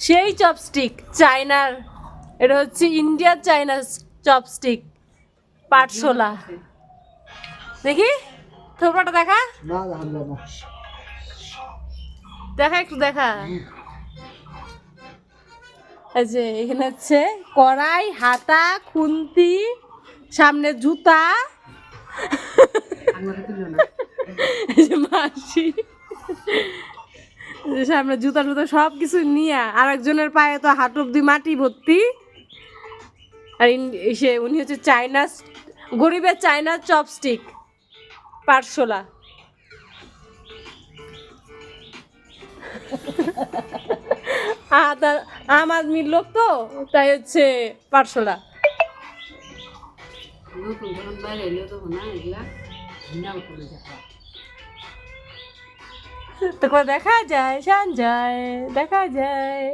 সেই চপস্টিক চায়নার, এটা হচ্ছে ইন্ডিয়ার চায়নার চপস্টিক, পাটশোলা। দেখি থোপাটা দেখা, না দেখা যায় না। দেখা একটু দেখা। এই যে এখানে হচ্ছে কড়াই, হাতা, খুন্তি, সামনে জুতা, এই যে মাসি, এই যে সামনে জুতা টুতা সব কিছু নিয়ে, আর একজনের পায়ে তো হাঁটু অব্দি মাটি ভর্তি। আর উনি হচ্ছে চায়না, গরিবের চায়নার চপস্টিক, পাটশোলা। আম আদমির লোক তো, তাই হচ্ছে পাটশোলা। তো দেখা যায়, শান যায়, দেখা যায়।